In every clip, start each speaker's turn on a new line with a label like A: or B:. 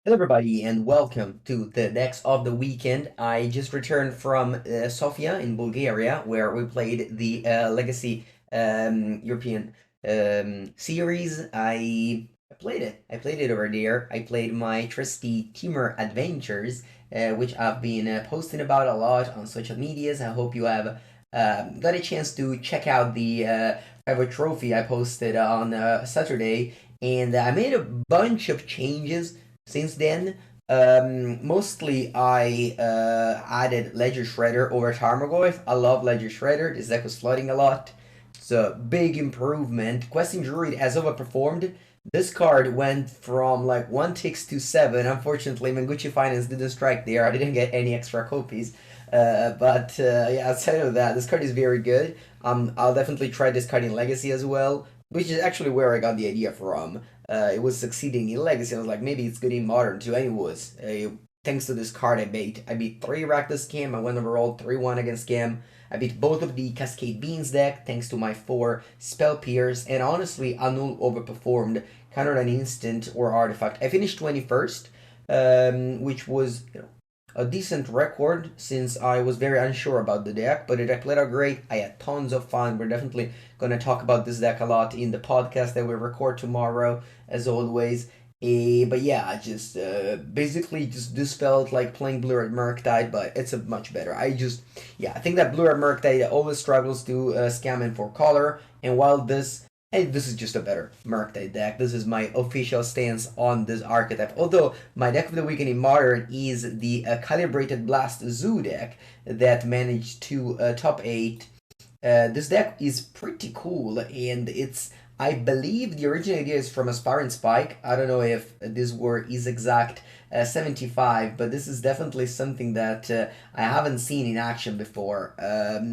A: Hello, everybody, and welcome to the decks of the weekend. I just returned from Sofia in Bulgaria, where we played the Legacy European series. I played it. I played it over there. I played my trusty Timur Adventures, which I've been posting about a lot on social medias. I hope you have got a chance to check out the private trophy I posted on Saturday, and I made a bunch of changes since then. Mostly I added Ledger Shredder over Tarmogoyf. I love Ledger Shredder. This deck was flooding a lot. It's a big improvement. Questing Druid has overperformed. This card went from like 1 ticks to 7. Unfortunately, Mengucci Finance didn't strike there. I didn't get any extra copies. But yeah, outside of that, this card is very good. I'll definitely try this card in Legacy as well, which is actually where I got the idea from. It was succeeding in Legacy. I was like, maybe it's good in Modern too. And it was. Thanks to this card, I beat 3 Rakdos Scam. I went overall 3-1 against Scam. I beat both of the Cascade Beans deck thanks to my 4 Spell Pierce. And honestly, Anul overperformed. Countered an instant or artifact. I finished 21st, which was a decent record since I was very unsure about the deck, but the deck played out great. I had tons of fun. We're definitely going to talk about this deck a lot in the podcast that we record tomorrow, as always. But yeah, just basically just this felt like playing Blue Red Murktide, but it's a much better. I think that Blue Red Murktide always struggles to scam in for color, and while this is just a better Murktide deck. This is my official stance on this archetype. Although my deck of the weekend in Modern is the Calibrated Blast Zoo deck that managed to top 8. This deck is pretty cool, and I believe the original idea is from Aspirant Spike. I don't know if this word is exact 75, but this is definitely something that I haven't seen in action before.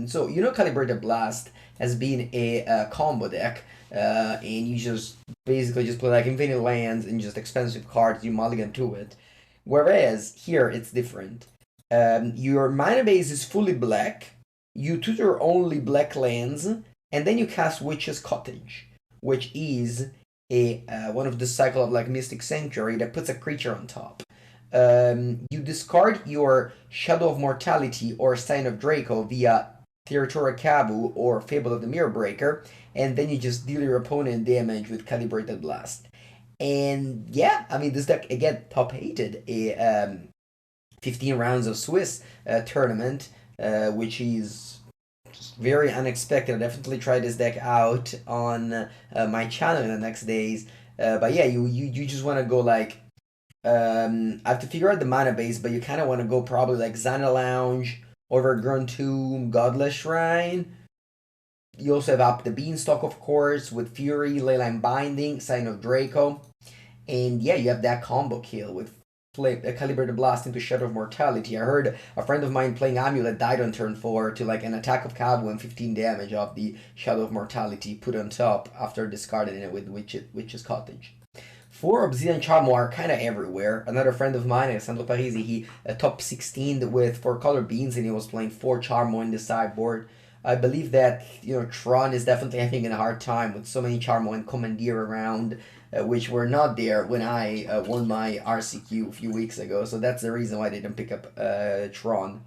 A: So, Calibrated Blast has been a combo deck, and you just basically just play like infinite lands and just expensive cards, you mulligan to it. Whereas here it's different. Your mana base is fully black, you tutor only black lands, and then you cast Witch's Cottage, which is a one of the cycle of like Mystic Sanctuary that puts a creature on top. You discard your Shadow of Mortality or Sign of Draco via Territorial Kabu or Fable of the Mirror Breaker, and then you just deal your opponent damage with Calibrated Blast. And yeah, I mean, this deck again top hated a 15 rounds of Swiss tournament, which is just very unexpected. I definitely try this deck out on my channel in the next days. But yeah, you just want to go like I have to figure out the mana base, but you kind of want to go probably like Xana Lounge, Overgrown Tomb, Godless Shrine. You also have Up the Beanstalk, of course, with Fury, Leyline Binding, Sign of Draco. And yeah, you have that combo kill with Calibrated Blast into Shadow of Mortality. I heard a friend of mine playing Amulet died on turn 4 to like an attack of Kabu and 15 damage of the Shadow of Mortality put on top after discarding it with Witch's Cottage. 4 Obsidian Charmo are kind of everywhere. Another friend of mine, Alessandro Parisi, he top 16 with 4 color beans and he was playing 4 Charmo in the sideboard. I believe that Tron is definitely having a hard time with so many Charmo and Commandeer around, which were not there when I won my RCQ a few weeks ago. So that's the reason why I didn't pick up Tron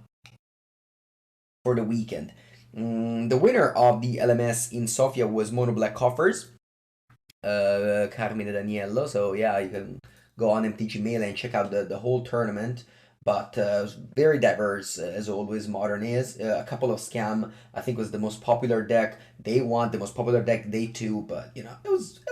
A: for the weekend. The winner of the LMS in Sofia was Mono Black Coffers, Carmine Daniello. So yeah, you can go on MTG Melee and check out the whole tournament. But very diverse, as always, Modern is. A couple of Scam, I think, was the most popular deck day 1, the most popular deck day 2, but, it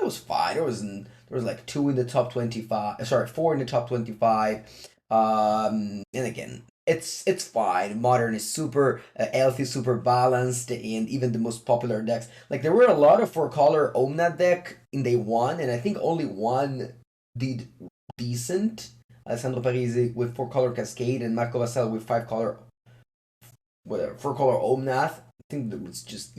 A: was fine. There was like 2 in the top 25, sorry, 4 in the top 25. And again, it's fine. Modern is super healthy, super balanced, and even the most popular decks. Like, there were a lot of 4-color Omnat deck in day 1, and I think only one did decent. Alessandro Parisi with 4-color Cascade and Marco Vassell with 5-color, whatever, 4-color Omnath. I think that was just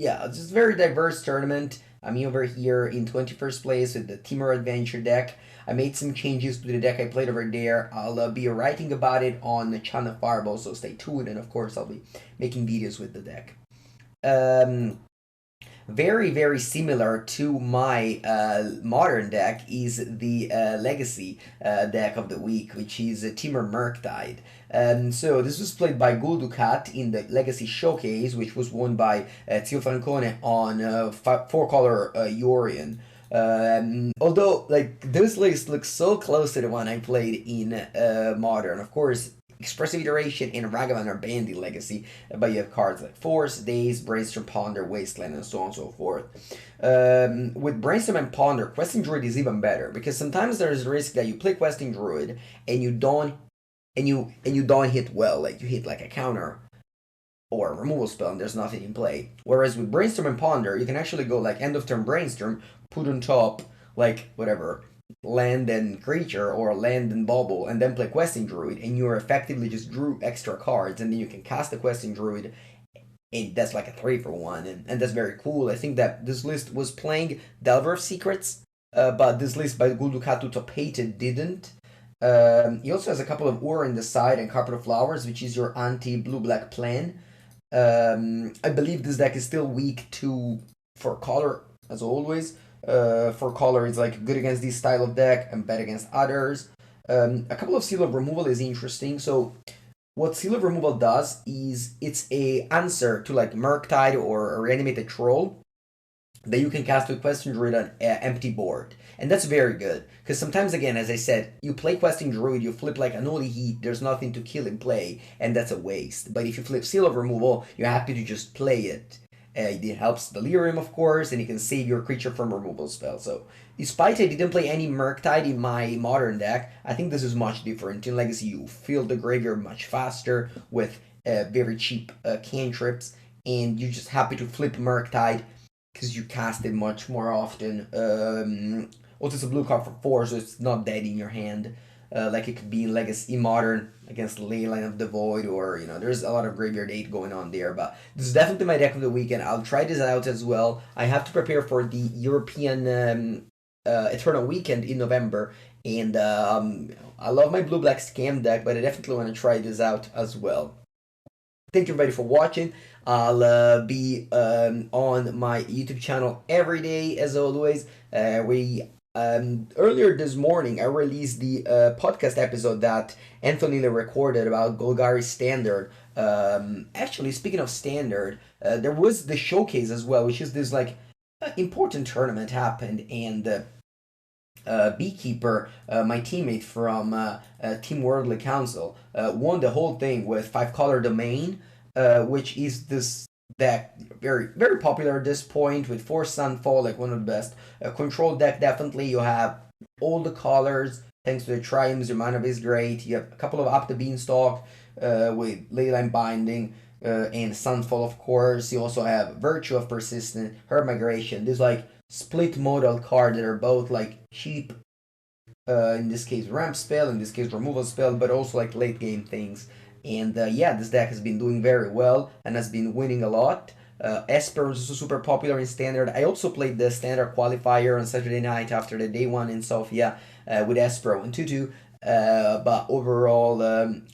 A: very diverse tournament. I'm over here in 21st place with the Timur Adventure deck. I made some changes to the deck I played over there. I'll be writing about it on the channel Fireball, so stay tuned, and of course I'll be making videos with the deck. very similar to my modern deck is the Legacy deck of the week, which is Timur Murktide. So this was played by Guldukat in the Legacy Showcase, which was won by Zio Francone on 4-color Yorion. Although, like, this list looks so close to the one I played in Modern. Of course, Expressive Iteration and Ragavan are banned in Legacy, but you have cards like Force, Daze, Brainstorm, Ponder, Wasteland, and so on and so forth. With Brainstorm and Ponder, Questing Druid is even better, because sometimes there's a risk that you play Questing Druid and you don't hit well, like you hit like a counter or a removal spell and there's nothing in play. Whereas with Brainstorm and Ponder, you can actually go like end of turn Brainstorm, put on top like whatever land and creature or land and bubble, and then play Questing Druid, and you're effectively just drew extra cards, and then you can cast the Questing Druid, and that's like a 3-for-1, and that's very cool. I think that this list was playing Delver of Secrets, but this list by Guldukatu Top 8 didn't. He also has a couple of Ur in the side and Carpet of Flowers, which is your anti-blue-black plan. I believe this deck is still weak to for color, as always. For color, it's like good against this style of deck and bad against others. A couple of Seal of Removal is interesting. So what Seal of Removal does is it's a answer to like Murktide or a Reanimated Troll that you can cast with Questing Druid on empty board. And that's very good, because sometimes, again, as I said, you play Questing Druid, you flip like an Holy Heat, there's nothing to kill in play, and that's a waste. But if you flip Seal of Removal, you're happy to just play it. It helps Delirium, of course, and you can save your creature from removal spell. So, despite I didn't play any Murktide in my modern deck, I think this is much different. In Legacy, you fill the graveyard much faster with very cheap cantrips, and you're just happy to flip Murktide because you cast it much more often. Also, it's a blue card for 4, so it's not dead in your hand. Like it could be in Legacy Modern against Leyline of the Void, or there's a lot of Graveyard 8 going on there. But this is definitely my deck of the weekend. I'll try this out as well. I have to prepare for the European Eternal Weekend in November, and I love my blue-black scam deck, but I definitely want to try this out as well. Thank you everybody for watching. I'll be on my YouTube channel every day as always. Earlier this morning, I released the podcast episode that Anthony recorded about Golgari Standard. Actually, speaking of Standard, there was the showcase as well, which is this like important tournament happened, and Beekeeper, my teammate from Team Worldly Council, won the whole thing with 5-color Domain, which is this deck very popular at this point with 4 Sunfall, like one of the best control deck. Definitely, you have all the colors thanks to the Triumphs. Your mana is great. You have a couple of Up the Beanstalk with Leyline Binding and Sunfall, of course. You also have Virtue of Persistent, Herb Migration. These like split modal cards that are both like cheap. In this case, ramp spell. In this case, removal spell, but also like late game things. And yeah, this deck has been doing very well and has been winning a lot. Esper was also super popular in Standard. I also played the Standard Qualifier on Saturday night after the day 1 in Sofia with Esper 1-2. But overall,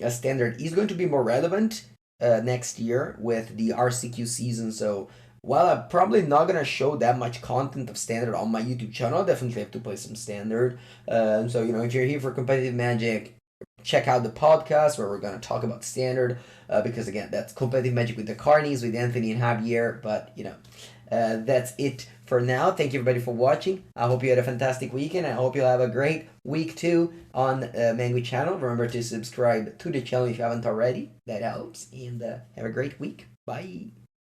A: Standard is going to be more relevant next year with the RCQ season. So while I'm probably not going to show that much content of Standard on my YouTube channel, I definitely have to play some Standard. So, if you're here for competitive Magic, check out the podcast where we're going to talk about Standard, because again, that's Competitive Magic with the Carnies, with Anthony and Javier. But that's it for now. Thank you everybody for watching. I hope you had a fantastic weekend. I hope you'll have a great week too on Mengucci channel. Remember to subscribe to the channel if you haven't already. That helps. And have a great week. Bye.